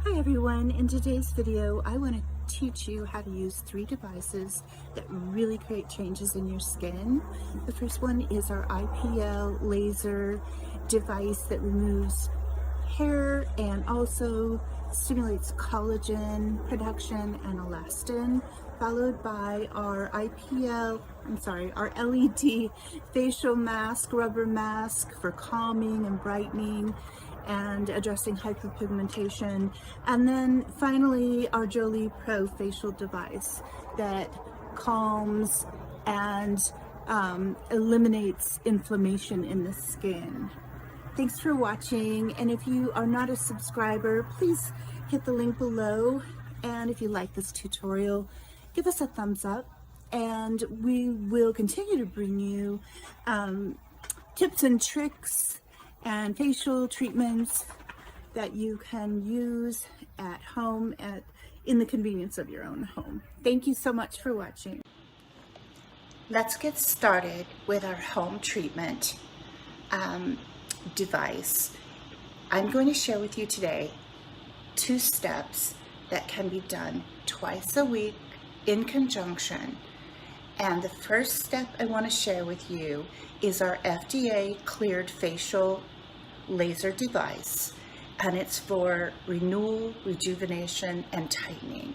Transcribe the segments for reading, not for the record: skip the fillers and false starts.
Hi everyone, in today's video I want to teach you how to use 3 devices that really create changes in your skin. The first one is our IPL laser device that removes hair and also stimulates collagen production and elastin, followed by our our LED facial mask, rubber mask for calming and brightening and addressing hyperpigmentation. And then finally, our JoliPro facial device that calms and eliminates inflammation in the skin. Thanks for watching, and if you are not a subscriber, please hit the link below, and if you like this tutorial, give us a thumbs up, and we will continue to bring you tips and tricks and facial treatments that you can use at home in the convenience of your own home. Thank you so much for watching. Let's get started with our home treatment device. I'm going to share with you today 2 steps that can be done twice a week in conjunction. And the first step I want to share with you is our FDA cleared facial laser device, and it's for renewal, rejuvenation, and tightening.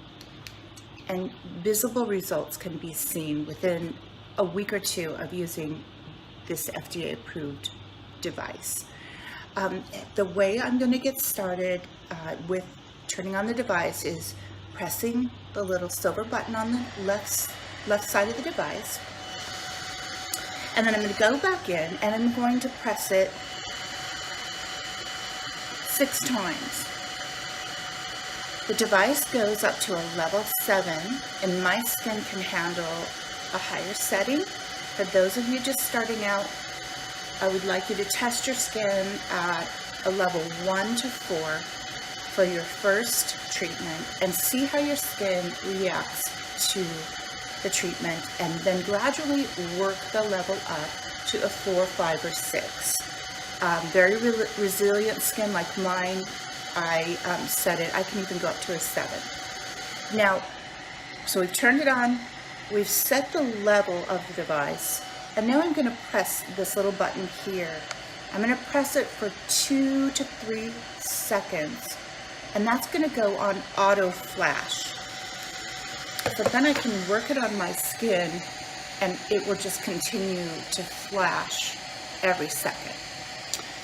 And visible results can be seen within a week or 2 of using this FDA approved device. The way I'm going to get started with turning on the device is pressing the little silver button on the left side of the device, and then I'm going to go back in and I'm going to press it 6 times. The device goes up to a level 7, and my skin can handle a higher setting. For those of you just starting out, I would like you to test your skin at a level 1 to 4 for your first treatment and see how your skin reacts to the treatment, and then gradually work the level up to a 4, 5, or 6. Very resilient skin like mine, I set it, I can even go up to a 7. Now, so we've turned it on, we've set the level of the device, and now I'm going to press this little button here. I'm going to press it for 2 to 3 seconds, and that's going to go on auto flash. So then I can work it on my skin, and it will just continue to flash every second.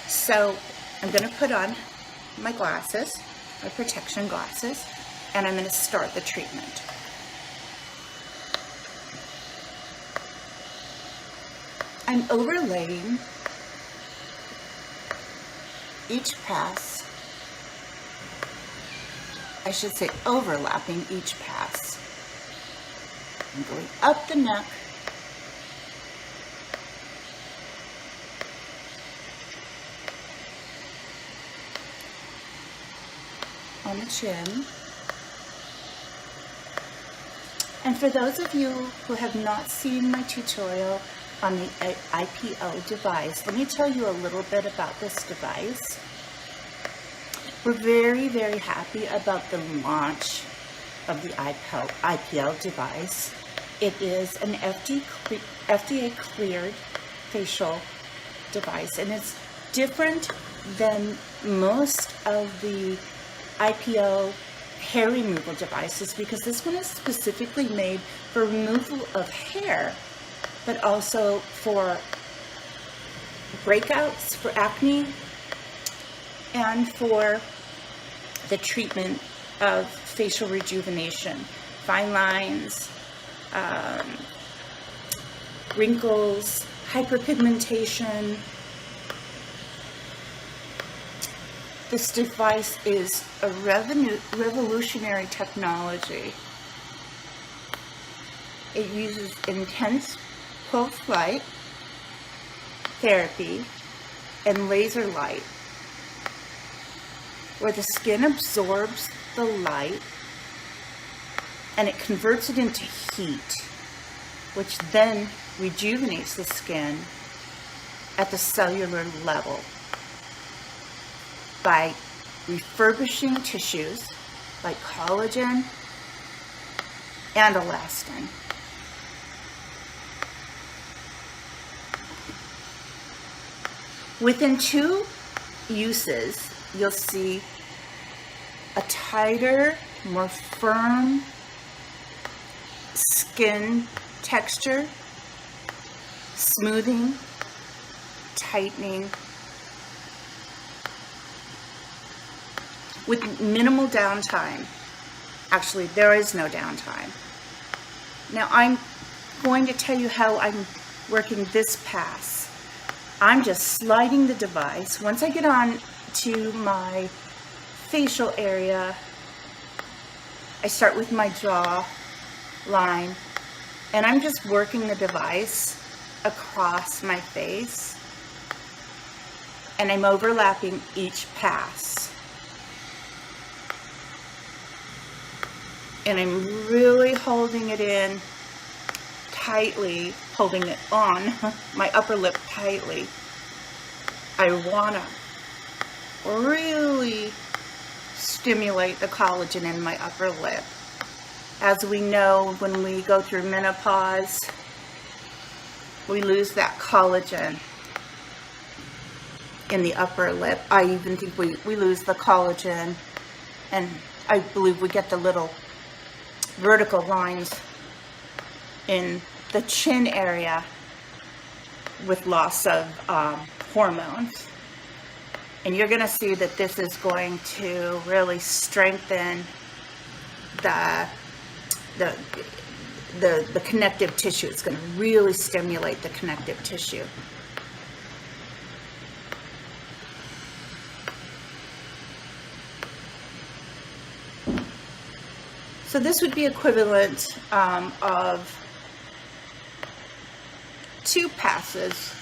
So I'm going to put on my glasses, my protection glasses, and I'm going to start the treatment. I'm overlaying each pass, I should say overlapping each pass. I'm going up the neck, on the chin. And for those of you who have not seen my tutorial on the IPL device, let me tell you a little bit about this device. We're very, very happy about the launch of the IPL device. It is an FDA cleared facial device, and it's different than most of the IPL hair removal devices because this one is specifically made for removal of hair, but also for breakouts, for acne, and for the treatment of facial rejuvenation, fine lines, wrinkles, hyperpigmentation. This device is a revolutionary technology. It uses intense pulse light therapy and laser light, where the skin absorbs the light and it converts it into heat, which then rejuvenates the skin at the cellular level by refurbishing tissues like collagen and elastin. Within 2 uses, you'll see a tighter, more firm skin texture, smoothing, tightening, with minimal downtime. Actually, there is no downtime. Now I'm going to tell you how I'm working this pass. I'm just sliding the device. Once I get on to my facial area, I start with my jaw line, and I'm just working the device across my face, and I'm overlapping each pass. And I'm really holding it in tightly, holding it on my upper lip tightly. I want to really stimulate the collagen in my upper lip. As we know, when we go through menopause, we lose that collagen in the upper lip. I even think we lose the collagen, and I believe we get the little vertical lines in the chin area with loss of hormones. And you're going to see that this is going to really strengthen the connective tissue. It's going to really stimulate the connective tissue. So this would be equivalent of 2 passes.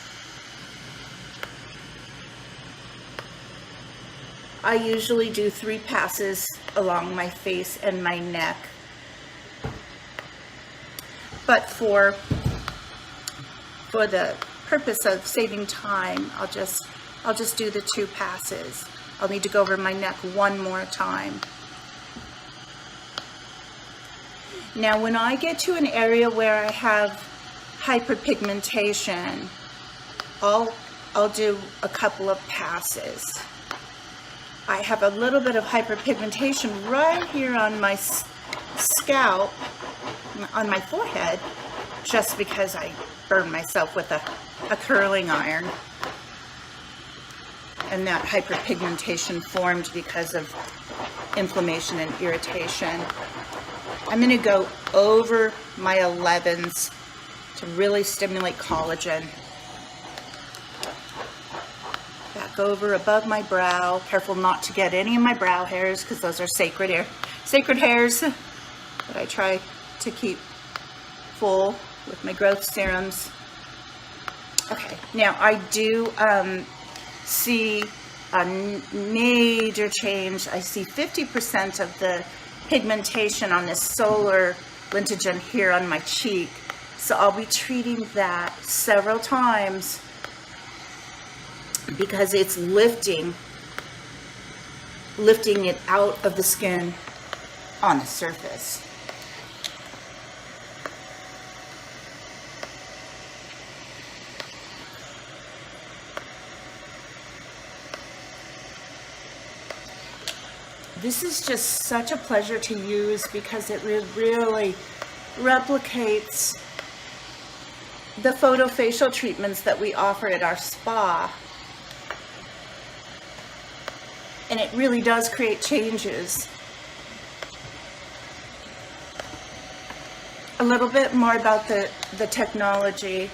I usually do 3 passes along my face and my neck. But for the purpose of saving time, I'll just do the 2 passes. I'll need to go over my neck one more time. Now, when I get to an area where I have hyperpigmentation, I'll do a couple of passes. I have a little bit of hyperpigmentation right here on my scalp, on my forehead, just because I burned myself with a curling iron. And that hyperpigmentation formed because of inflammation and irritation. I'm going to go over my 11s to really stimulate collagen. Back over above my brow. Careful not to get any of my brow hairs, because those are sacred hairs that I try to keep full with my growth serums. Okay, now I do see a major change. I see 50% of the pigmentation on this solar lintogen here on my cheek. So I'll be treating that several times because it's lifting it out of the skin on the surface. This is just such a pleasure to use because it really replicates the photofacial treatments that we offer at our spa. And it really does create changes. A little bit more about the technology.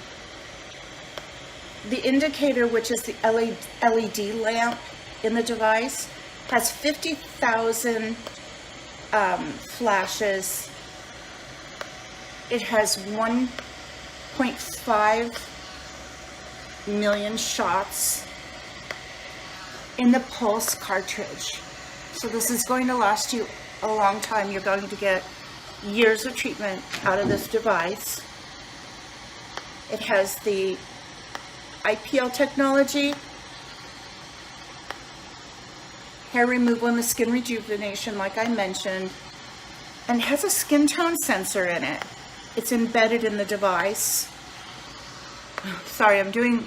The indicator, which is the LED lamp in the device, has 50,000 flashes. It has 1.5 million shots in the pulse cartridge. So this is going to last you a long time. You're going to get years of treatment out of this device. It has the IPL technology. hair removal and the skin rejuvenation, like I mentioned, and it has a skin tone sensor in it. It's embedded in the device. Sorry, I'm doing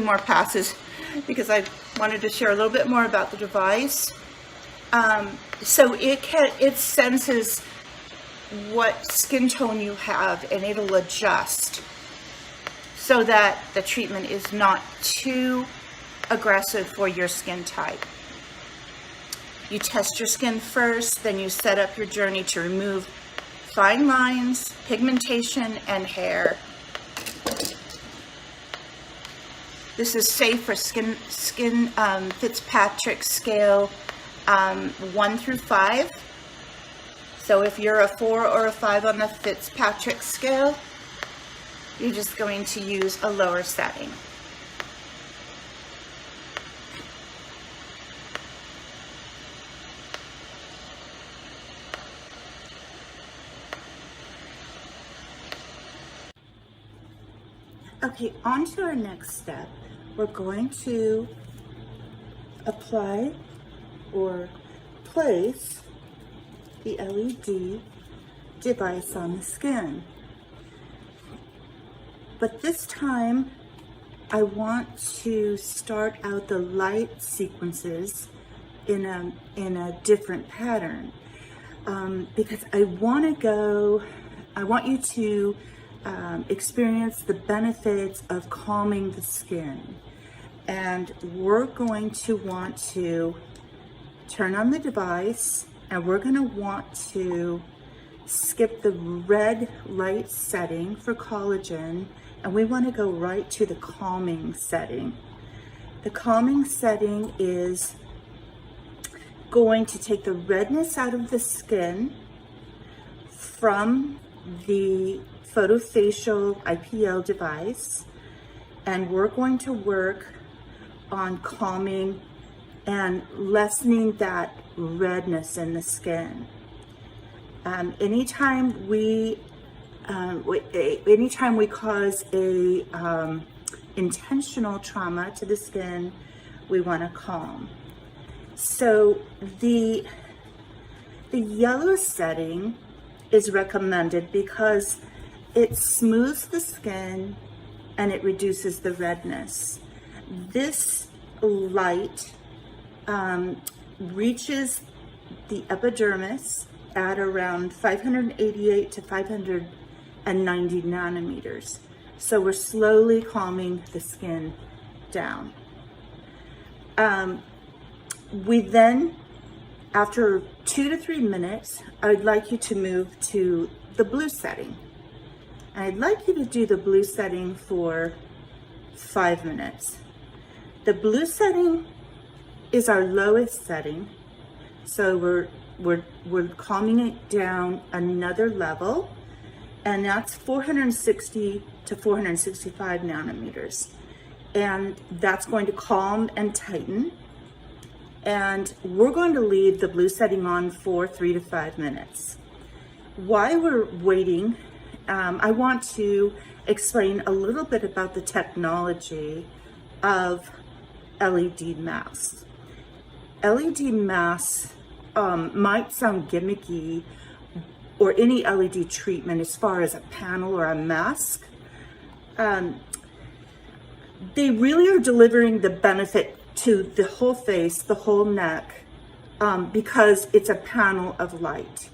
more passes because I wanted to share a little bit more about the device. So it senses what skin tone you have, and it'll adjust so that the treatment is not too aggressive for your skin type. You test your skin first, then you set up your journey to remove fine lines, pigmentation, and hair. This is safe for skin Fitzpatrick scale 1 through 5. So if you're a 4 or a 5 on the Fitzpatrick scale, you're just going to use a lower setting. Okay, on to our next step. We're going to apply or place the LED device on the skin. But this time, I want to start out the light sequences in a different pattern because I want you to experience the benefits of calming the skin. And we're going to want to turn on the device, and we're going to want to skip the red light setting for collagen, and we want to go right to the calming setting. The calming setting is going to take the redness out of the skin from the photofacial IPL device, and we're going to work on calming and lessening that redness in the skin. Anytime we cause a intentional trauma to the skin, we want to calm. So the yellow setting is recommended because it smooths the skin and it reduces the redness. This light reaches the epidermis at around 588 to 590 nanometers. So we're slowly calming the skin down. We then, after 2 to 3 minutes, I'd like you to move to the blue setting. And I'd like you to do the blue setting for 5 minutes. The blue setting is our lowest setting, so we're calming it down another level, and that's 460 to 465 nanometers. And that's going to calm and tighten. And we're going to leave the blue setting on for 3 to 5 minutes. While we're waiting, I want to explain a little bit about the technology of LED masks. LED masks might sound gimmicky, or any LED treatment as far as a panel or a mask. They really are delivering the benefit to the whole face, the whole neck, because it's a panel of light,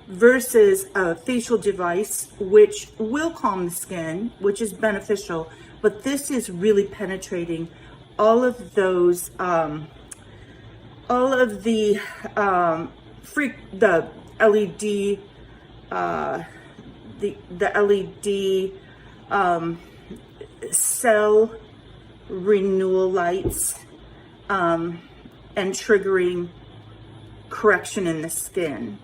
versus a facial device, which will calm the skin, which is beneficial, but this is really penetrating all of those, the LED, the LED cell renewal lights, and triggering correction in the skin.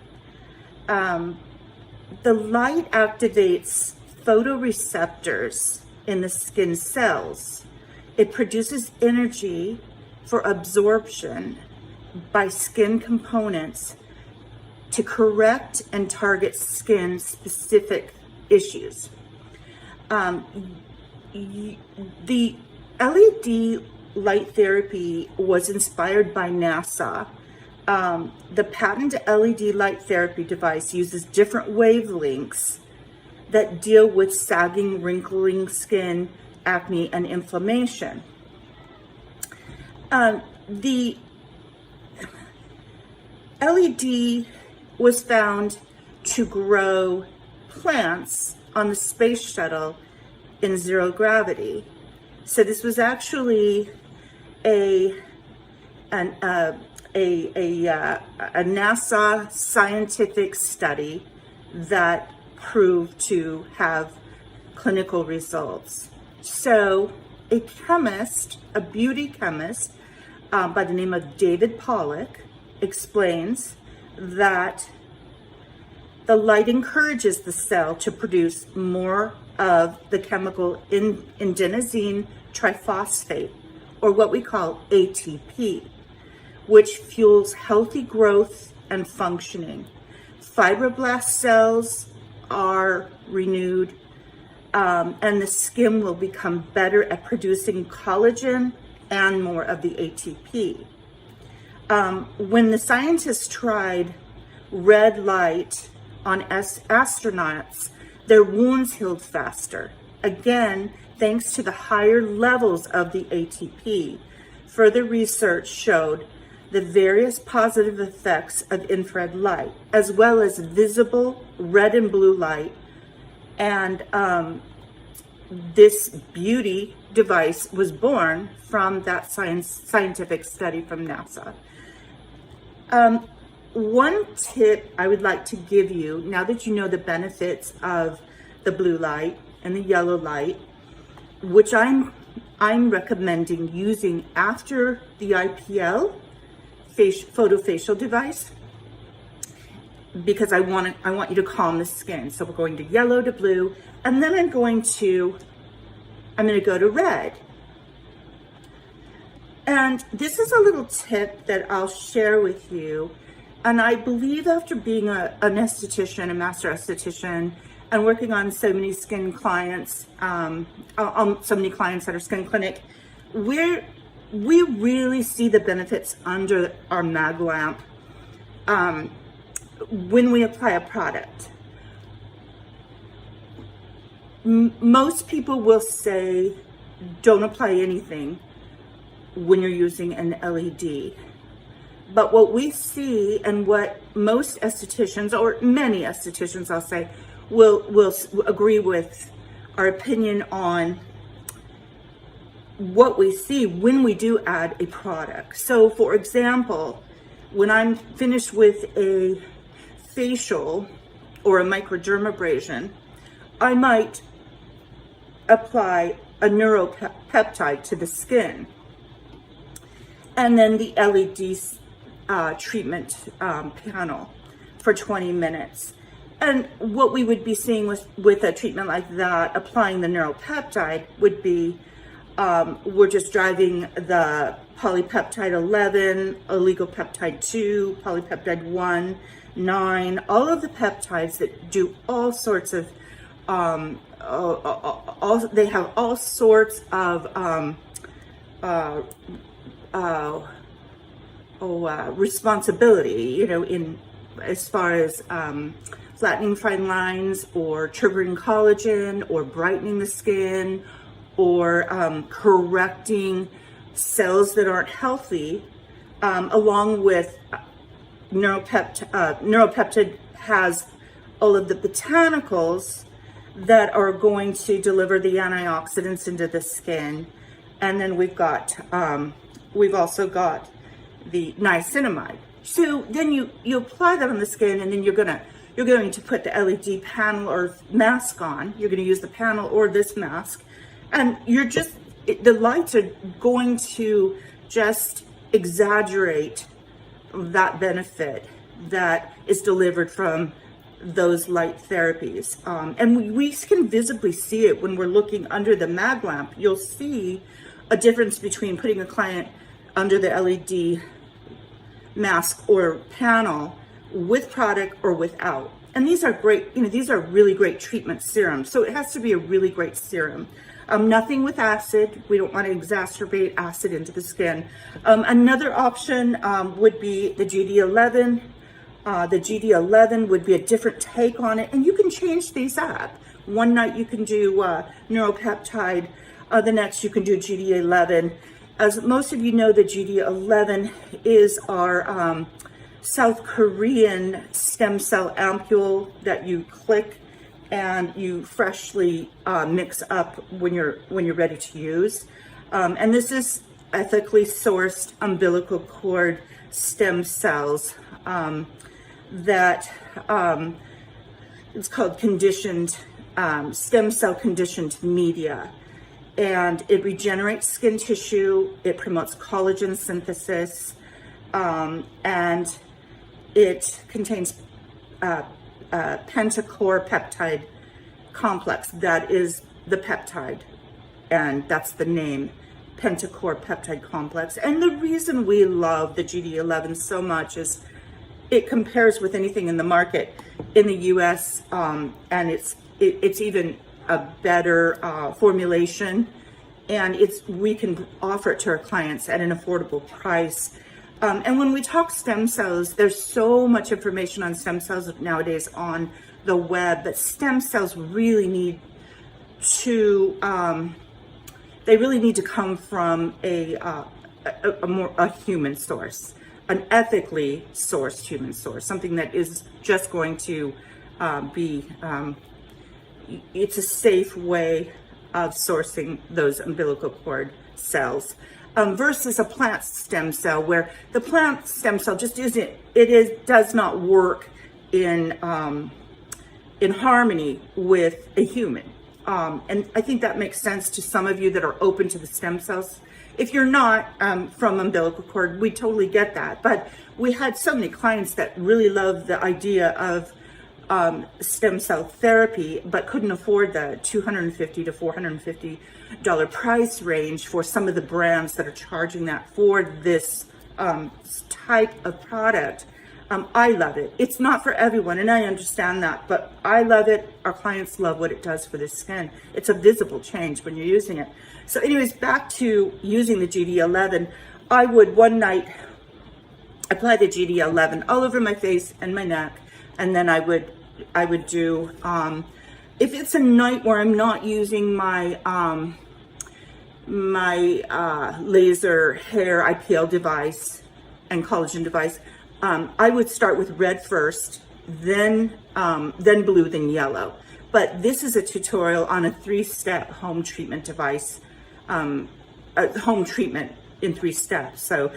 The light activates photoreceptors in the skin cells. It produces energy for absorption by skin components to correct and target skin specific issues. The LED light therapy was inspired by NASA The patented LED light therapy device uses different wavelengths that deal with sagging, wrinkling skin, acne, and inflammation. The LED was found to grow plants on the space shuttle in zero gravity. So this was actually a NASA scientific study that proved to have clinical results. So a chemist, a beauty chemist by the name of David Pollock, explains that the light encourages the cell to produce more of the chemical adenosine triphosphate, or what we call ATP, which fuels healthy growth and functioning. Fibroblast cells are renewed, and the skin will become better at producing collagen and more of the ATP. When the scientists tried red light on astronauts, their wounds healed faster. Again, thanks to the higher levels of the ATP. Further research showed the various positive effects of infrared light, as well as visible red and blue light. And this beauty device was born from that scientific study from NASA. One tip I would like to give you, now that you know the benefits of the blue light and the yellow light, which I'm recommending using after the IPL photofacial device, because I want you to calm the skin. So we're going to yellow to blue, and then I'm going to go to red. And this is a little tip that I'll share with you. And I believe after being an esthetician, a master esthetician, and working on so many skin clients, on so many clients at our skin clinic, we really see the benefits under our mag lamp when we apply a product. Most people will say, don't apply anything when you're using an LED. But what we see, and what most estheticians, or many estheticians, I'll say, will agree with our opinion on what we see when we do add a product. So for example, when I'm finished with a facial or a microdermabrasion, I might apply a neuropeptide to the skin, and then the LED treatment panel for 20 minutes. And what we would be seeing with a treatment like that, applying the neuropeptide, would be we're just driving the polypeptide 11, oligopeptide 2, polypeptide 1, 9, all of the peptides that do all sorts of, they have all sorts of responsibility, you know, in as far as flattening fine lines, or triggering collagen, or brightening the skin, or correcting cells that aren't healthy, along with neuropeptide has all of the botanicals that are going to deliver the antioxidants into the skin. And then we've also got the niacinamide. So then you apply that on the skin, and then you're going to put the LED panel or mask on. You're going to use the panel or this mask, and the lights are going to just exaggerate that benefit that is delivered from those light therapies. And we can visibly see it when we're looking under the mag lamp. You'll see a difference between putting a client under the LED mask or panel with product or without. And these are great, these are really great treatment serums. So it has to be a really great serum. Nothing with acid. We don't want to exacerbate acid into the skin. Another option would be the GD11. The GD11 would be a different take on it, and you can change these up. One night you can do neuropeptide, the next you can do GD11. As most of you know, the GD11 is our South Korean stem cell ampule that you click and you freshly mix up when you're ready to use. And this is ethically sourced umbilical cord stem cells that it's called conditioned stem cell conditioned media, and it regenerates skin tissue. It promotes collagen synthesis, and it contains pentacore peptide complex. That is the peptide, and that's the name, pentacore peptide complex. And the reason we love the GD11 so much is it compares with anything in the market in the US, and it's even a better formulation, and we can offer it to our clients at an affordable price. And when we talk stem cells, there's so much information on stem cells nowadays on the web, but stem cells really need to come from a human source, an ethically sourced human source, something that is just going to it's a safe way of sourcing those umbilical cord cells, versus a plant stem cell, where the plant stem cell just does not work in harmony with a human. And I think that makes sense to some of you that are open to the stem cells. If you're not from umbilical cord, we totally get that. But we had so many clients that really loved the idea of stem cell therapy, but couldn't afford the $250 to $450 price range for some of the brands that are charging that for this type of product. I love it. It's not for everyone, and I understand that, but I love it. Our clients love what it does for the skin. It's a visible change when you're using it. So anyways, back to using the GD11. I would one night apply the GD11 all over my face and my neck, and then I would do, if it's a night where I'm not using my laser hair IPL device and collagen device, I would start with red first, then blue, then yellow. But this is a tutorial on a 3-step home treatment device, a home treatment in 3 steps. So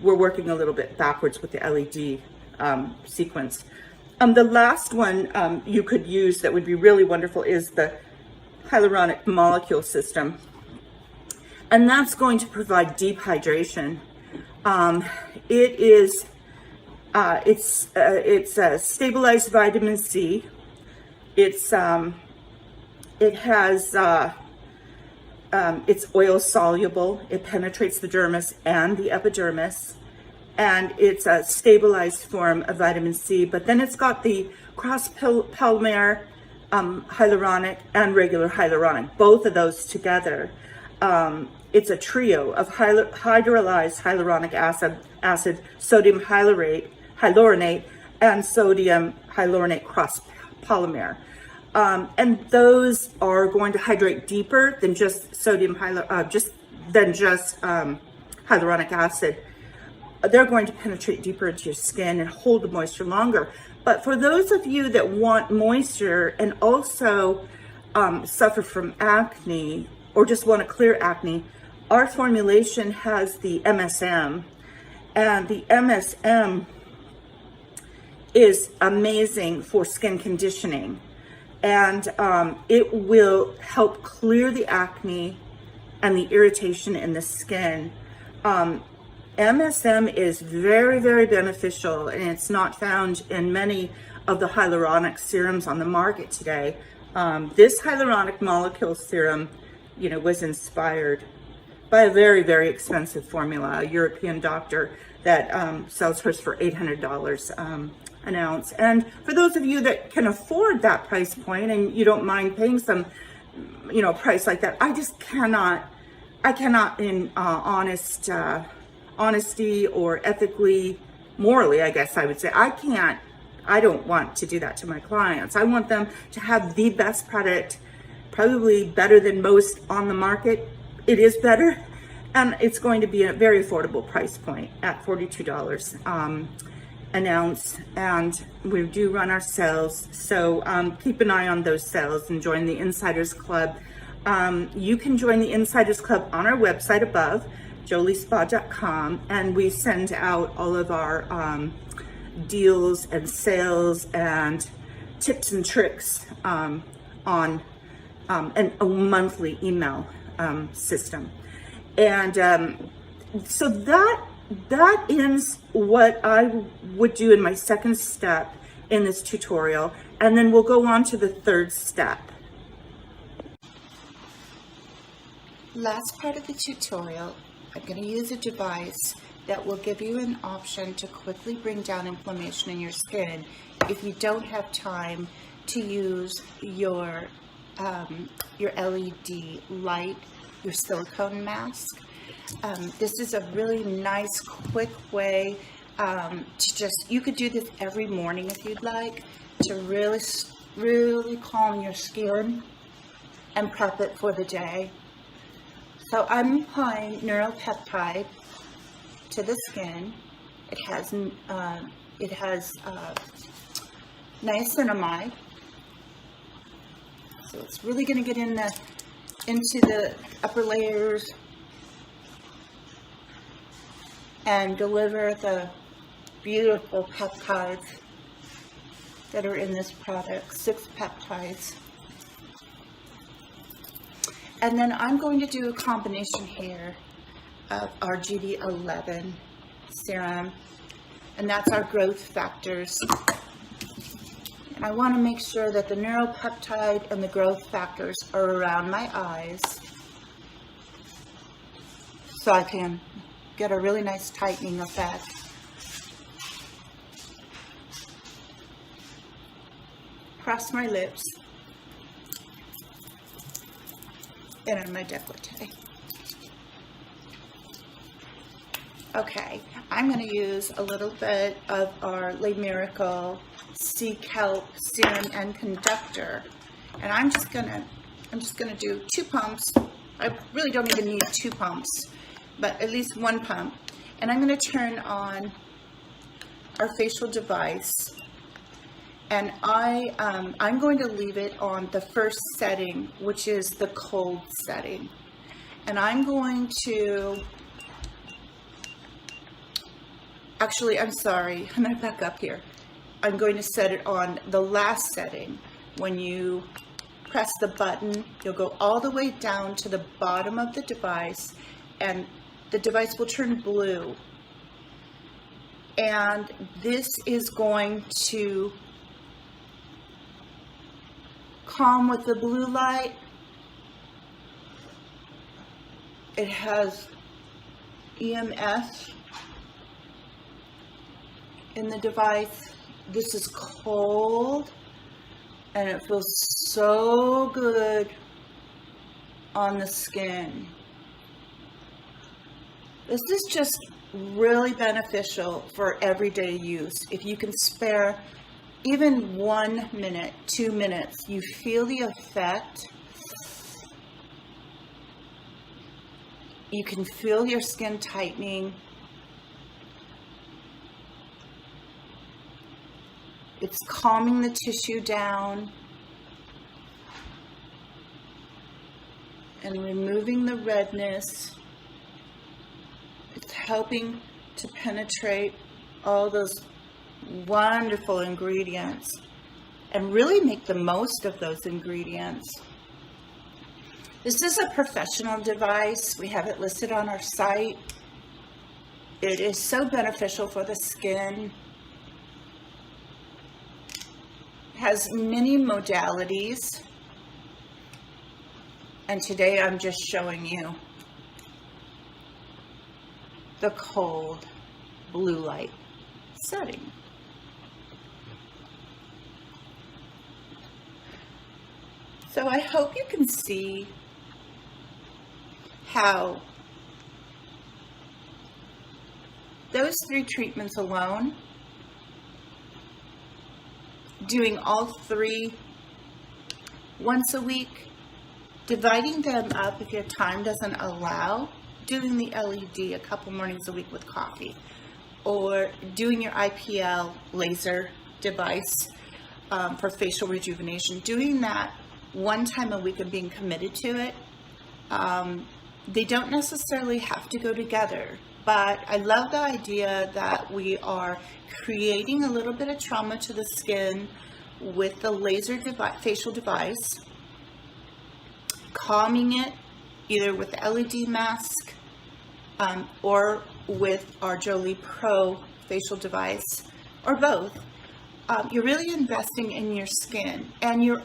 we're working a little bit backwards with the LED sequence. The last one you could use that would be really wonderful is the hyaluronic molecule system. And that's going to provide deep hydration. It's a stabilized vitamin C. It's oil soluble. It penetrates the dermis and the epidermis, and it's a stabilized form of vitamin C. But then it's got the cross-polymer hyaluronic and regular hyaluronic, both of those together. It's a trio of hydrolyzed hyaluronic acid, sodium hyaluronate, and sodium hyaluronate cross-polymer. And those are going to hydrate deeper than just hyaluronic acid. They're going to penetrate deeper into your skin and hold the moisture longer. But for those of you that want moisture and also suffer from acne or just want to clear acne, our formulation has the MSM, and the MSM is amazing for skin conditioning, and it will help clear the acne and the irritation in the skin. MSM is very, very beneficial, and it's not found in many of the hyaluronic serums on the market today. This hyaluronic molecule serum, was inspired by a very, very expensive formula, a European doctor that sells hers for $800 an ounce. And for those of you that can afford that price point and you don't mind paying some, you know, price like that, I just cannot, in honesty or ethically, morally, I guess I would say, I don't want to do that to my clients. I want them to have the best product, probably better than most on the market. It is better, and it's going to be a very affordable price point at $42 an ounce, and we do run our sales, so keep an eye on those sales and join the Insiders Club. You can join the Insiders Club on our website above, joliespa.com, and we send out all of our deals and sales and tips and tricks on a monthly email system. And so that ends what I would do in my second step in this tutorial, and then we'll go on to the third step. Last part of the tutorial, I'm going to use a device that will give you an option to quickly bring down inflammation in your skin if you don't have time to use your LED light, your silicone mask. This is a really nice, quick way to you could do this every morning if you'd like, to really calm your skin and prep it for the day. So I'm applying neuropeptide to the skin. It has niacinamide, so it's really going to get into the upper layers and deliver the beautiful peptides that are in this product, 6 peptides. And then I'm going to do a combination here of our GD11 serum, and that's our growth factors. And I want to make sure that the neuropeptide and the growth factors are around my eyes so I can get a really nice tightening effect. Across my lips and on my decollete. Okay, I'm going to use a little bit of our Le Miracle Sea Kelp Serum and Conductor, and I'm just gonna do 2 pumps. I really don't even need 2 pumps, but at least 1 pump. And I'm going to turn on our facial device, and I'm going to leave it on the first setting, which is the cold setting. And I'm going to, actually, I'm sorry, I'm going to back up here. I'm going to set it on the last setting. When you press the button, you'll go all the way down to the bottom of the device, and the device will turn blue. And this is going to calm with the blue light. It has EMS in the device. This is cold, and it feels so good on the skin. This is just really beneficial for everyday use. If you can spare even 1 minute, 2 minutes, you feel the effect. You can feel your skin tightening. It's calming the tissue down and removing the redness. It's helping to penetrate all those wonderful ingredients and really make the most of those ingredients. This is a professional device. We have it listed on our site. It is so beneficial for the skin. It has many modalities, and today I'm just showing you the cold. blue light setting. So I hope you can see how those 3 treatments alone, doing all 3 once a week, dividing them up if your time doesn't allow, doing the LED a couple mornings a week with coffee, or doing your IPL laser device for facial rejuvenation, doing that 1 time a week and being committed to it. They don't necessarily have to go together, but I love the idea that we are creating a little bit of trauma to the skin with the laser facial device, calming it either with the LED mask or with our JoliPro facial device, or both. You're really investing in your skin, and you're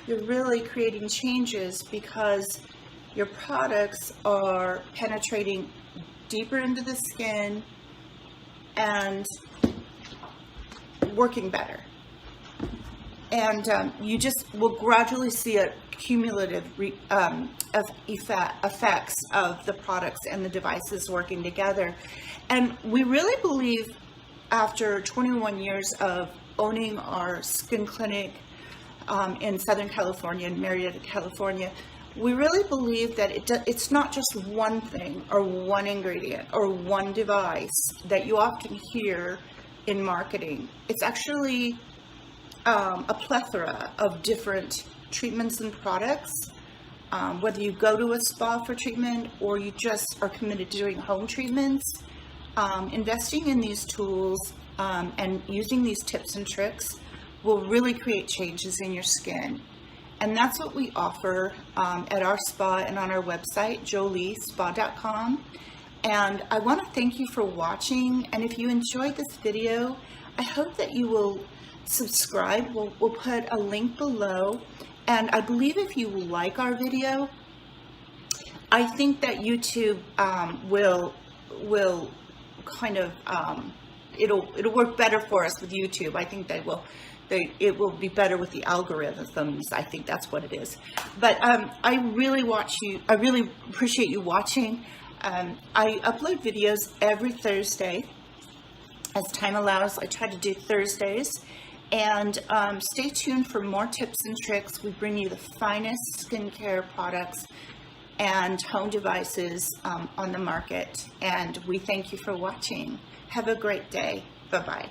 really creating changes because your products are penetrating deeper into the skin and working better. And you just will gradually see a cumulative effects of the products and the devices working together. And we really believe, after 21 years of owning our skin clinic in Southern California, in Marietta, California, we really believe that it's not just one thing or one ingredient or one device that you often hear in marketing. It's actually a plethora of different treatments and products. Whether you go to a spa for treatment or you just are committed to doing home treatments, investing in these tools and using these tips and tricks will really create changes in your skin. And that's what we offer at our spa and on our website, joliespa.com. And I want to thank you for watching. And if you enjoyed this video, I hope that you will subscribe. We'll put a link below. And I believe if you like our video, I think that YouTube will kind of it'll work better for us with YouTube. I think it will be better with the algorithms. I think that's what it is. But I really appreciate you watching. I upload videos every Thursday as time allows. I try to do Thursdays. And stay tuned for more tips and tricks. We bring you the finest skincare products and home devices on the market. And we thank you for watching. Have a great day. Bye-bye.